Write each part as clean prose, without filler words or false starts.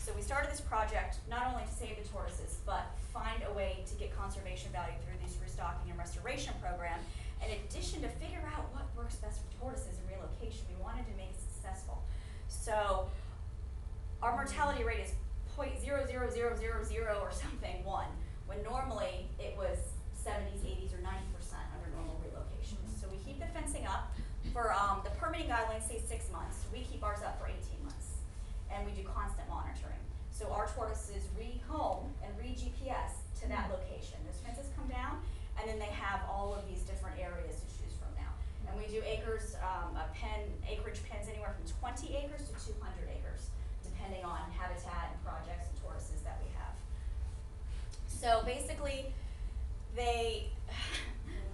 So we started this project not only to save the tortoises, but find a way to get conservation value through this restocking and restoration program. In addition to figure out what works best for tortoises in relocation, we wanted to make it successful. So our mortality rate is 0.00000 or something, 1, when normally it was 70s, 80s, or 90% under normal relocations. So we keep the fencing up. For the permitting guidelines say 6 months. We keep ours up for 18 months. And we do constant monitoring. So our tortoises rehome and re-GPS to that location. Those fences come down, and then they have all of these different areas to choose from now. And we do acres, acreage pens anywhere from 20 acres to 200 acres, depending on habitat and projects and tortoises that we have. So basically, they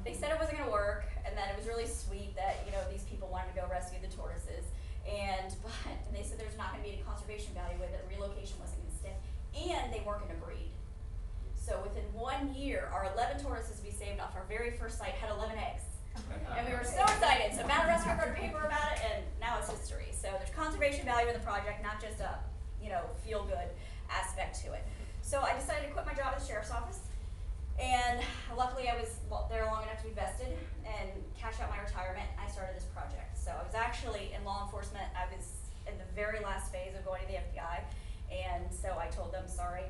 said it wasn't going to work, and that it was really sweet that these people wanted to go rescue the tortoises, but they said there's not going to be any conservation value with it. Relocation wasn't going to stick, and they weren't going to breed. So within 1 year, our 11 tortoises we saved off our very first site had 11 eggs. And we were so excited. So Mountain Rescue wrote a paper about it, and now it's history. So there's conservation value in the project, not just a feel-good aspect to it. So I decided to quit my job at the sheriff's office, and luckily I was there long enough to be vested and cash out my retirement. I started this project. So I was actually in law enforcement. I was in the very last phase of going to the FBI, and so I told them, sorry,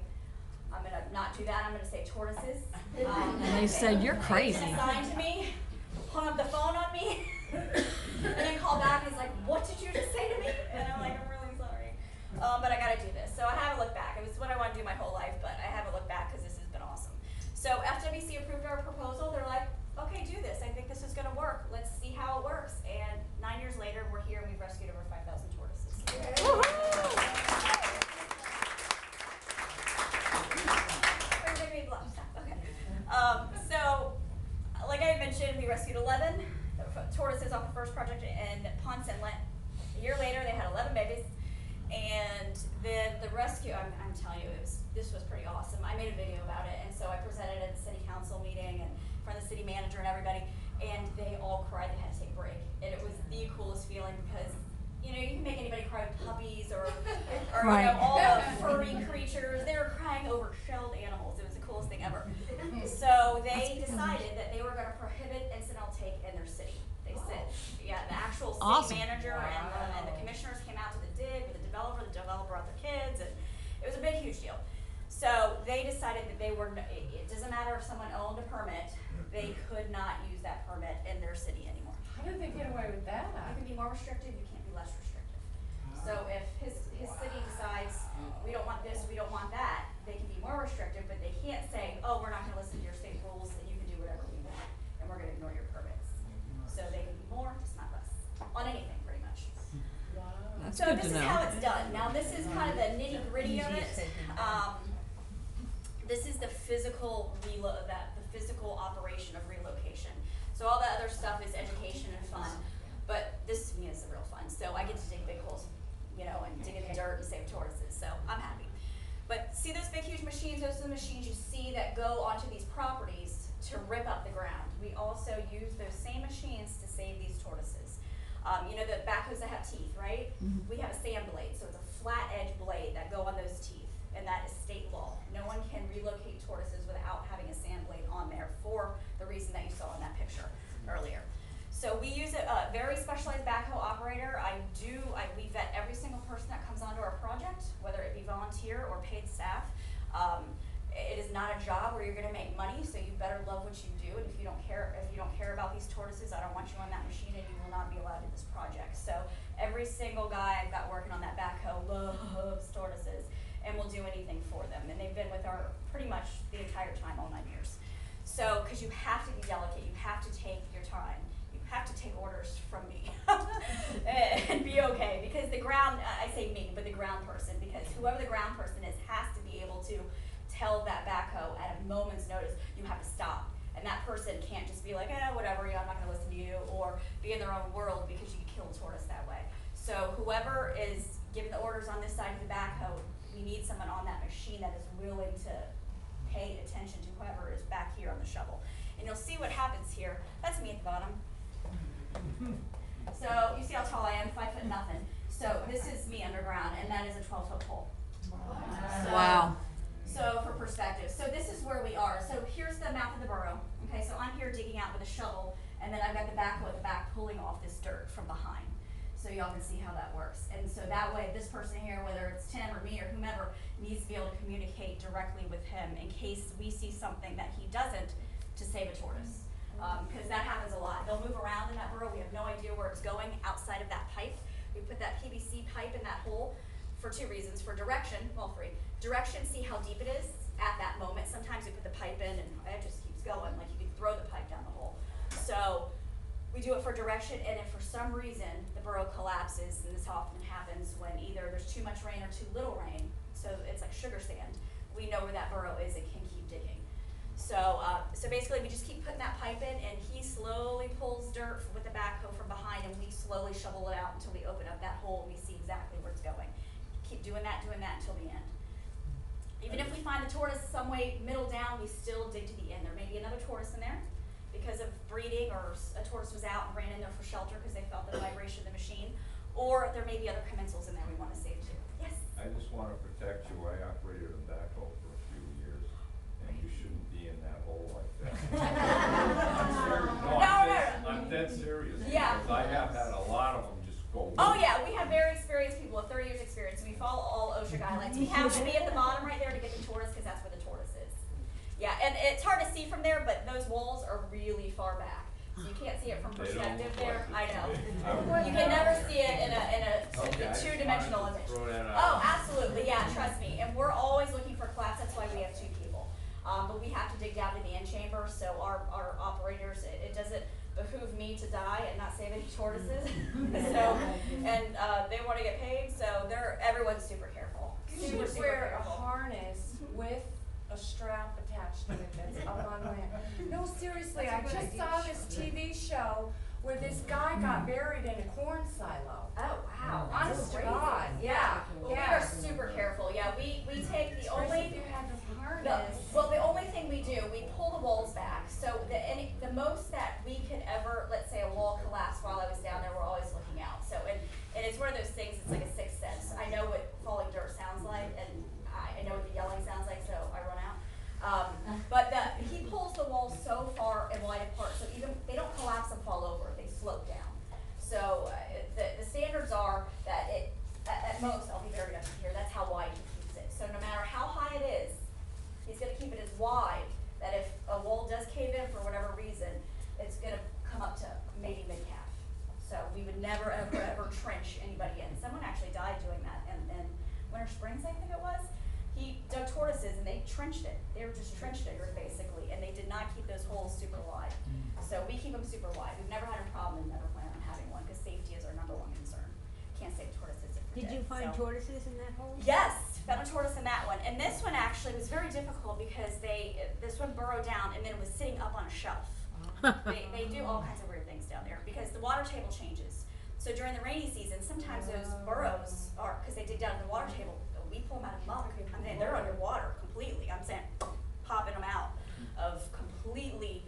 I'm going to not do that. I'm going to say tortoises. And they said, you're crazy. They assigned to me, hung up the phone on me, and then called back and he's like, what did you just say to me? And I'm like, I'm really sorry. But I got to do this. So I haven't looked back. It was what I want to do my whole life, but I haven't looked back because this has been awesome. So FWC approved our proposal. They're like, okay, do this. I think this is going to work. Let's see how it works. And 9 years later, we're here and we've rescued over 5,000 tortoises. So, like I mentioned, we rescued 11 tortoises off the first project in Ponce Inlet. A year later, they had 11 babies. And then the rescue, I'm telling you, this was pretty awesome. I made a video about it, and so I presented at the city council meeting and in front of the city manager and everybody, and they all cried. They had to take a break. And it was the coolest feeling because, you can make anybody cry with puppies or right. All the furry creatures. They were crying over shelled animals. It was the coolest thing ever. So they decided that they were going to prohibit incidental take in their city. They said, the actual city manager and the commissioners came out to the dig with the developer brought their kids, and it was a big, huge deal. So they decided that it doesn't matter if someone owned a permit, they could not use that permit in their city anymore. How did they get away with that? You can be more restrictive, you can't be less restrictive. So if his city decides, we don't want this, we don't want that, they can be more restrictive, but they can't say, oh, we're not going to listen to your state rules and you can do whatever we want, and we're going to ignore your permits. So they can be more, just not less, on anything pretty much. Wow. That's So good this to is know. how it's done. Now this is kind of the nitty gritty of it. This is the physical operation of relocation. So all the other stuff is education and fun, but this to me is the real fun. So I get to dig big holes, and dig in the dirt and save tortoises. So I'm happy. But see those big, huge machines? Those are the machines you see that go onto these properties to rip up the ground. We also use those same machines to save these tortoises. The backhoes that have teeth, right? Mm-hmm. We have a sand blade, so it's a flat edge blade that go on those teeth, and that is state law. No one can relocate tortoises without having a sand blade on there for the reason that you saw in that picture earlier. So we use a very specialized backhoe operator. We vet every single person that comes onto our project, whether it be volunteer or paid staff. It is not a job where you're going to make money, so you better love what you do. And if you don't care about these tortoises, I don't want you on that machine, and you will not be allowed in this project. So every single guy I've got working on that backhoe loves tortoises and will do anything for them. And they've been with our pretty much the entire time, all 9 years. So, because you have to be delicate, you have to take your time. You have to take orders from me and be okay. Because the ground, I say me, but the ground person, because whoever the ground person is has to be able to tell that backhoe at a moment's notice, you have to stop. And that person can't just be like, whatever, I'm not going to listen to you, or be in their own world because you can kill a tortoise that way. So whoever is giving the orders on this side of the backhoe, we need someone on that machine that is willing to pay attention to whoever is back here on the shovel. And you'll see what happens here. That's me at the bottom. So you see how tall I am, 5 foot nothing. So this is me underground, and that is a 12-foot pole. Wow. Wow. So for perspective, so this is where we are. So here's the mouth of the burrow. Okay, so I'm here digging out with a shovel, and then I've got the backhoe at the back pulling off this dirt from behind. So y'all can see how that works. And so that way, this person here, whether it's Tim or me or whomever, needs to be able to communicate directly with him in case we see something that he doesn't to save a tortoise. Because that happens a lot. They'll move around in that burrow. We have no idea where it's going outside of that pipe. We put that PVC pipe in that hole for two reasons. For direction, well, three. Direction, see how deep it is at that moment. Sometimes we put the pipe in and it just keeps going, like you can throw the pipe down the hole. So we do it for direction, and if for some reason the burrow collapses, and this often happens when either there's too much rain or too little rain, so it's like sugar sand, we know where that burrow is and can keep digging. So basically we just keep putting that pipe in, and he slowly pulls dirt with the backhoe from behind, and we slowly shovel it out until we open up that hole and we see exactly where it's going. Keep doing that until the end. Even if we find the tortoise some way middle down, we still dig to the end. There may be another tortoise in there because of breeding, or a tortoise was out and ran in there for shelter because they felt the vibration of the machine, or there may be other commensals in there we want to save too. Yes? I just want to protect you. I operated a backhoe for a few years, and you shouldn't be in that hole like that. I'm serious. No, I'm dead serious. Yeah. Because I have had a lot of them just go. Oh yeah, we have very experienced people with 30 years experience, and we follow all OSHA guidelines. We have to be at the bottom right there to get the tortoise because that's where the tortoise is. Yeah, and it's hard to see from there, but those walls are really far back. So you can't see it from They don't perspective look there. like I know. it. You can never see it in a Okay, I just two-dimensional wanted to image. throw that out. Oh, absolutely, yeah, trust me. And we're always looking for collapse, that's why we have two people. But we have to dig down to the end chamber, so our operators, it doesn't behoove me to die and not save any tortoises. So, and they want to get paid, so everyone's super careful. You should wear a harness with a strap attached to it that's up on land. No, seriously, I just saw this TV show where this guy got buried in a corn silo. Oh, wow. Honest to Crazy. God. Yeah. Well, we Yeah. are super careful. Yeah, we take the Especially only, if you have this harness. the only thing we do, we pull the walls back. So the most that we could ever, let's say a wall collapsed while I was down there, we're always looking out. So, and it's one of those things, it's like a sixth sense. I know what falling dirt sounds like, and I know what the yelling sounds like, so I run out. But he pulls the walls so far and wide apart, so even they don't collapse and fall over, they slope down. So the standards are that at most, I'll be buried up to here, that's how wide he keeps it. So no matter how high it is, he's gonna keep it as wide that if a wall does cave in for whatever reason, it's gonna come up to maybe mid-calf. So we would never, ever trench anybody in. Someone actually died doing that in Winter Springs, I think it was. He dug tortoises and they trenched it. They were just trench diggers basically, and they did not keep those holes super wide. So we keep them super wide. We've never had a problem and never plan on having one because safety is our #1 concern. Can't save tortoises if we're Did you dead, find so. tortoises in that hole? Yes, found a tortoise in that one. And this one actually was very difficult because this one burrowed down and then was sitting up on a shelf. They do all kinds of weird things down there because the water table changes. So during the rainy season, sometimes those burrows are, because they dig down to the water table, we pull them out of muck. I mean, they're underwater completely. I'm saying popping them out of completely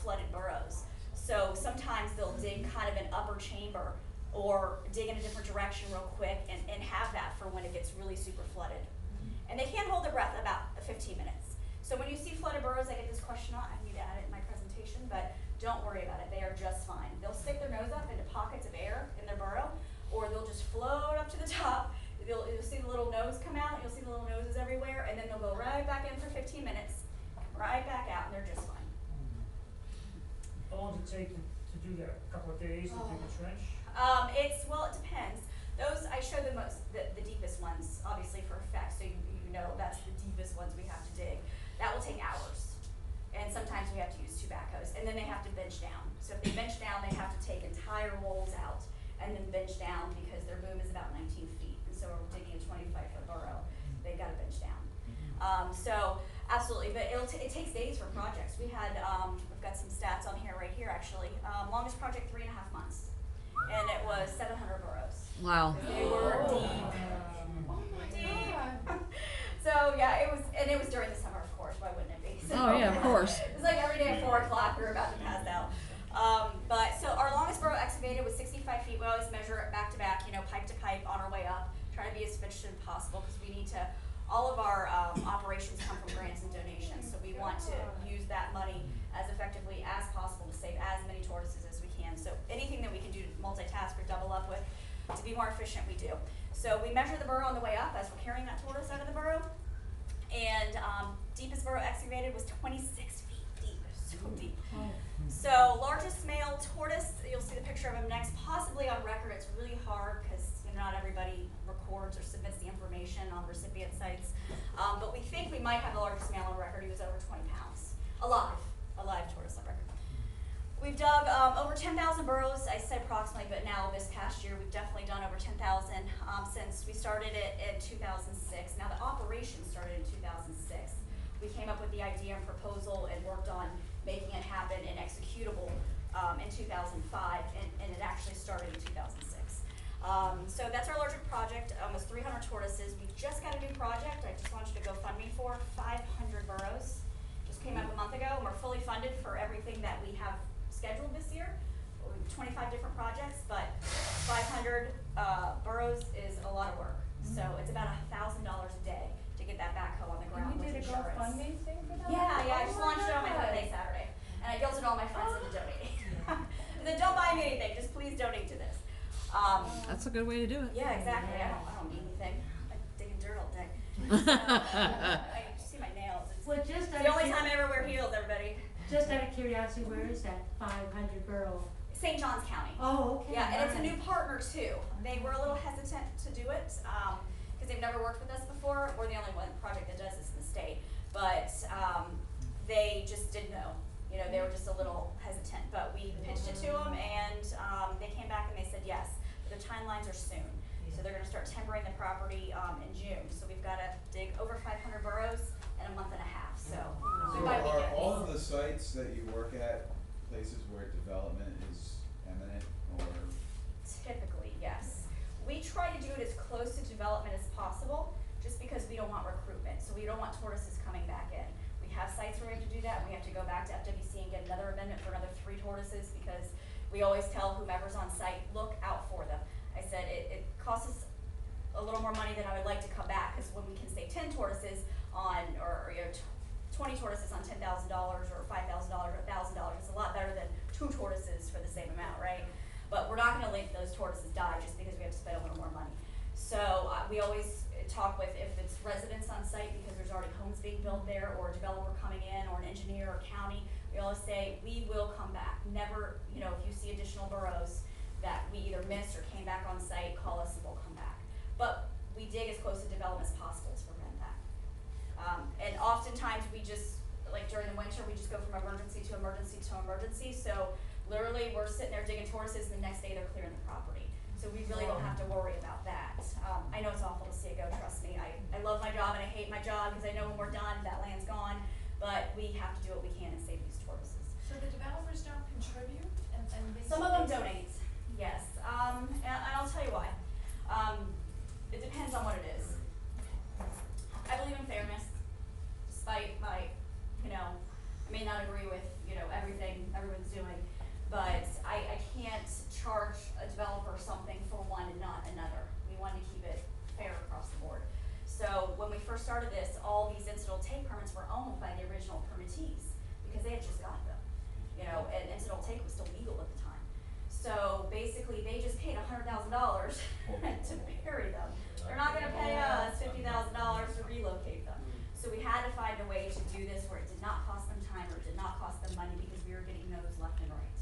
flooded burrows. So sometimes they'll dig kind of an upper chamber or dig in a different direction real quick and have that for when it gets really super flooded. And they can't hold their breath about 15 minutes. So when you see flooded burrows, I get this question on, I need to add it in my presentation, but don't worry about it, they are just fine. They'll stick their nose up into pockets of air in their burrow, or they'll just float up to the top. You'll see the little nose come out, you'll see the little noses everywhere, and then they'll go right back in for 15 minutes, right back out, and they're just fine. How long does it take to do that? A couple of days to dig a trench? Well, it depends. Those, I show the deepest ones, obviously for effect, so you know that's the deepest ones we have to dig. That will take hours. And sometimes we have to use 2 backhoes, and then they have to bench down. So if they bench down, they have to take entire walls out and then bench down because their boom is about 19 feet. And so we're digging a 25-foot burrow. They've got to bench down. So absolutely, but it takes days for projects. We've got some stats on here right here actually. Longest project, 3.5 months. And it was 700 burrows. Wow. They were deep. So yeah, it was during the summer, of course. Why wouldn't it be? So, Oh yeah, of course. It was like every day at 4 o'clock, we were about to pass out. But so our longest burrow excavated was 65 feet. We always measure it back to back, pipe to pipe on our way up. Try to be as efficient as possible because we need to all of our operations come from grants and donations, so we want to use that money as effectively as possible to save as many tortoises as we can. So anything that we can do to multitask or double up with to be more efficient, we do. So we measure the burrow on the way up as we're carrying that tortoise out of the burrow. And deepest burrow excavated was 26 feet deep, so deep. So largest male tortoise, you'll see the picture of him next, possibly on record. It's really hard because not everybody records or submits the information on recipient sites. But we think we might have the largest male on record. He was over 20 pounds, a live tortoise on record. We've dug over 10,000 burrows. I said approximately, but now this past year we've definitely done over 10,000 since we started it in 2006. Now the operation started in 2006. We came up with the idea and proposal and worked on making it happen and executable in 2005, and it actually started in 2006. So that's our larger project, almost 300 tortoises. We just got a new project I just want you to go fund me for, 500 burrows. Just came up a month ago, and we're fully funded for everything that we have scheduled this year. 25 different projects, but 500 burrows is a lot of work. So it's about $1,000 a day to get that backhoe on the ground with And you did a insurance. GoFundMe thing for that? Yeah, I Oh just my launched it on my God. birthday Saturday, and I guilted all my friends into donating. I said, don't buy me anything, just please donate to this. That's a good way to do it. Yeah, exactly. I don't need anything. I'm digging dirt all day. I can see my nails. It's Well, just the only time I ever wear heels, everybody. Just out of curiosity, where is that 500 burrow? St. Johns County. Oh, okay. Yeah, and it's a new alright. partner too. They were a little hesitant to do it because they've never worked with us before. We're the only one project that does this in the state, but they just didn't know. You know, they were just a little hesitant. But we pitched it to them, and they came back and they said yes. The timelines are soon, so they're going to start timbering the property in June. So we've got to dig over 500 burrows in a month and a half. So So we might be are getting all of the sites that you work at places where development is imminent, or? Typically, yes. We try to do it as close to development as possible, just because we don't want recruitment. So we don't want tortoises coming back in. We have sites where we have to do that, and we have to go back to FWC and get another amendment for another 3 tortoises, because we always tell whomever's on site, look out for them. I said it costs us a little more money than I would like to come back, because when we can save 10 tortoises on, or 20 tortoises on $10,000 or $5,000 or $1,000, it's a lot better than 2 tortoises for the same amount, right? But we're not going to let those tortoises die just because we have to spend a little more money. So we always talk with, if it's residents on site because there's already homes being built there, or a developer coming in, or an engineer or county, we always say, we will come back. Never, if you see additional burrows that we either missed or came back on site, call us and we'll come back. But we dig as close to development as possible to prevent that. And oftentimes we just, like during the winter, we just go from emergency to emergency to emergency. So literally we're sitting there digging tortoises, and the next day they're clearing the property. So we really don't have to worry about that. I know it's awful to see it go, trust me. I love my job and I hate my job because I know when we're done, that land's gone. But we have to do what we can and save these tortoises. So the developers don't contribute and they. Some of them donate, yes. And I'll tell you why. It depends on what it is. I believe in fairness, despite my, I may not agree with, everything everyone's doing, but I can't charge a developer something for one and not another. We want to keep it fair across the board. So when we first started this, all these incidental take permits were owned by the original permittees because they had just got them, and incidental take was still legal at the time. So basically, they just paid $100,000 to bury them. They're not going to pay us $50,000 to relocate them. So we had to find a way to do this where it did not cost them time or it did not cost them money, because we were getting no's left and right.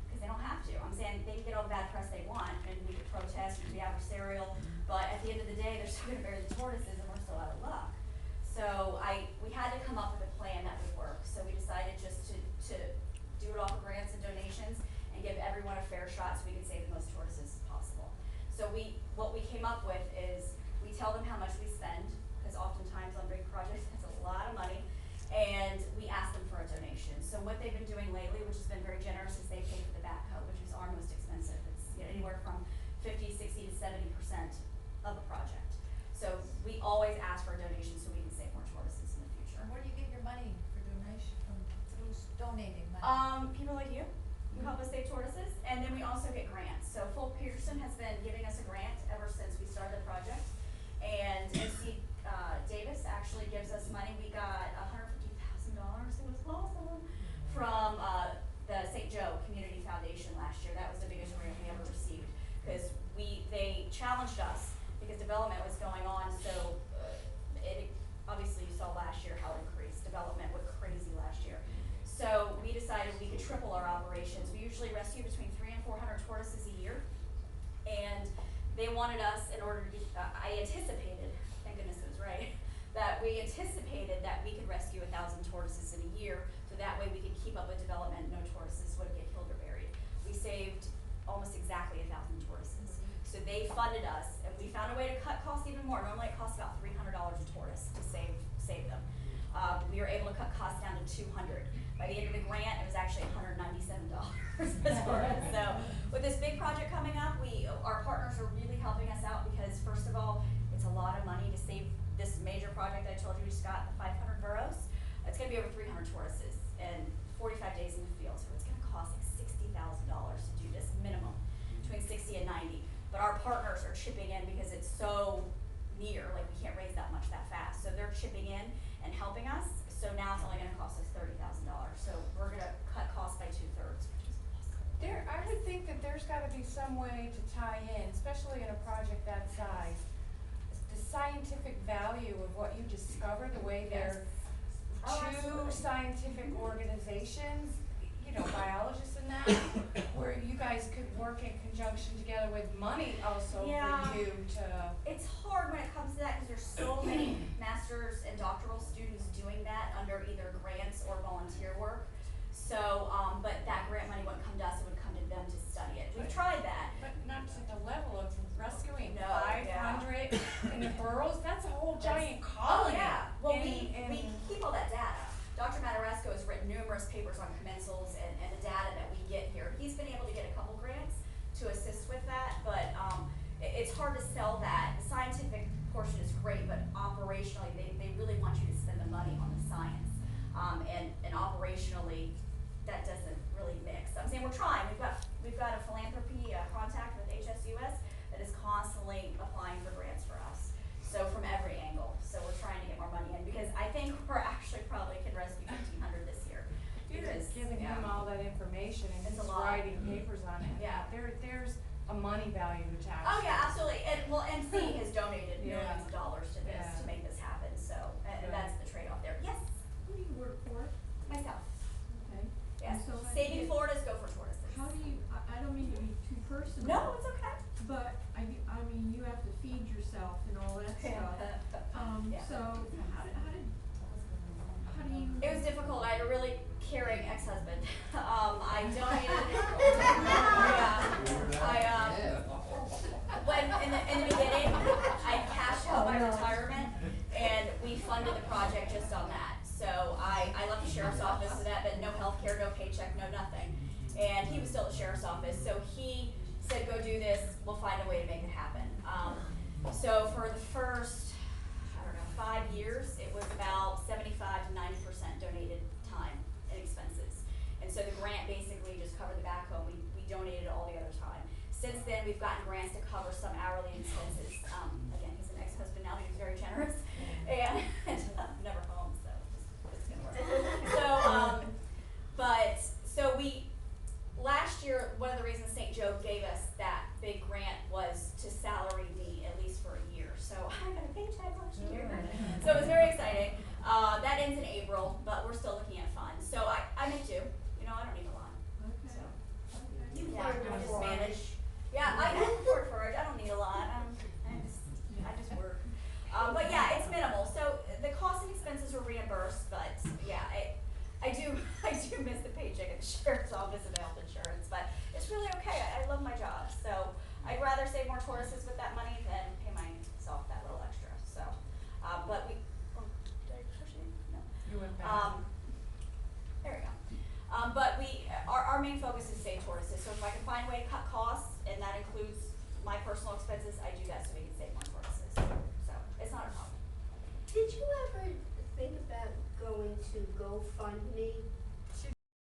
Because they don't have to. I'm saying they can get all the bad press they want, and we could protest, we could be adversarial, but at the end of the day, they're still going to bury the tortoises, and we're still out of luck. So we had to come up with a plan that would work. So we decided just to do it off of grants and donations and give everyone a fair shot so we could save the most tortoises possible. So what we came up with is we tell them how much we spend, because oftentimes on big projects it's a lot of money, and we ask them for a donation. So what they've been doing lately, which has been very generous, is they pay for the backhoe, which is our most expensive. It's anywhere from 50, 60 to 70% of the project. So we always ask for a donation so we can save more tortoises in the future. And where do you get your money for donation, who's donating money? People like you who help us save tortoises, and then we also get grants. So Fulk Peterson has been giving us a grant ever since we started the project, and MC Davis actually gives us money. We got $150,000, it was awesome, from, the St. Joe Community Foundation last year. That was the biggest grant we ever received, because they challenged us, because development was going on, so, obviously you saw last year how it increased. Development went crazy last year. So we decided we could triple our operations. We usually rescue between 300 and 400 tortoises a year. And they wanted us, in order to be, I anticipated, thank goodness it was right, that we anticipated that we could rescue 1,000 tortoises in a year, so that way we could keep up with development, no tortoises would get killed or buried. We saved almost exactly 1,000 tortoises. So they funded us, and we found a way to cut costs even more. Normally it costs about $300 a tortoise to save them. We were able to cut costs down to $200. By the end of the grant, it was actually $197 a tortoise. So with this big project coming up, our partners are really helping us out, because first of all, it's a lot of money to save this major project I told you we just got, the 500 burrows. It's gonna be over 300 tortoises and 45 days in the field, so it's gonna cost like $60,000 to do this minimum, between 60 and 90. But our partners are chipping in because it's so near, like we can't raise that much that fast. So they're chipping in and helping us. So now it's only gonna cost us $30,000. So we're gonna cut costs by 2/3, which is awesome. I would think that there's gotta be some way to tie in, especially in a project that size, the scientific value of what you discover, the way they're Oh, two absolutely. scientific organizations, you know, biologists and that, where you guys could work in conjunction together with money also Yeah. for you to. It's hard when it comes to that, because there's so many masters and doctoral students doing that under either grants or volunteer work. So, but that grant money wouldn't come to us, it would come to them to study it. We've tried that. But not to the level of rescuing No, 500 in the burrows, that's a whole giant Oh, colony. yeah, well, And- we and- keep all that data. Dr. Mataresco has written numerous papers on commensals and the data that we get here. He's been able to get a couple grants to assist with that, but, it's hard to sell that. The scientific portion is great, but operationally, they really want you to spend the money on the science. And operationally, that doesn't really mix. I'm saying we're trying. We've got a philanthropy contact with HSUS that is constantly applying for grants for us. So from every angle. So we're trying to get more money in, because I think we're actually probably can rescue 1,500 this year. You're Because, just giving yeah. him all that information and It's he's a lot. writing papers on it. Yeah. There's a money value attached. Oh yeah, absolutely. And well, NC has donated Yeah. millions of dollars to this Yeah. to make this happen. So and Good. that's the trade-off there. Yes, Who do you work for? myself. Okay. Yes. And so how do Saving you- Florida's go for tortoises. How do you, I don't mean to be too personal. No, it's okay. But I mean, you have to feed yourself and all that stuff. Yeah. So how do you? It was difficult. I had a really caring ex-husband. I donated. Yeah. When in the beginning, I cashed out my retirement, and we funded the project just on that. So I left the sheriff's office so that, but no health care, no paycheck, no nothing. And he was still at the sheriff's office, so he said, "Go do this. We'll find a way to make it happen." So for the first, 5 years, it was about 75 to 90% donated time and expenses. And so the grant basically just covered the backhoe. We donated all the other time. Since then, we've gotten grants to cover some hourly expenses. Again, he's an ex-husband now, he was very generous, and never home, so it's gonna work. So last year, one of the reasons St. Joe gave us that big grant was to salary me at least for a year. So I got a paycheck last year. So it was very exciting. That ends in April, but we're still looking at funds. So I make do. I don't need a lot. Okay. So Okay. yeah, I just manage. Yeah, I work for it. I don't need a lot. I just work. But yeah, it's minimal. So the costs and expenses were reimbursed, but yeah, I do miss the paycheck at the sheriff's office and the health insurance, but it's really okay. I love my job. So I'd rather save more tortoises with that money than pay myself that little extra. So, but did I push it? No. You went back. There we go. But our main focus is save tortoises. So if I can find a way to cut costs, and that includes my personal expenses, I do that so we can save more tortoises. So it's not a problem. Did you ever think about going to GoFundMe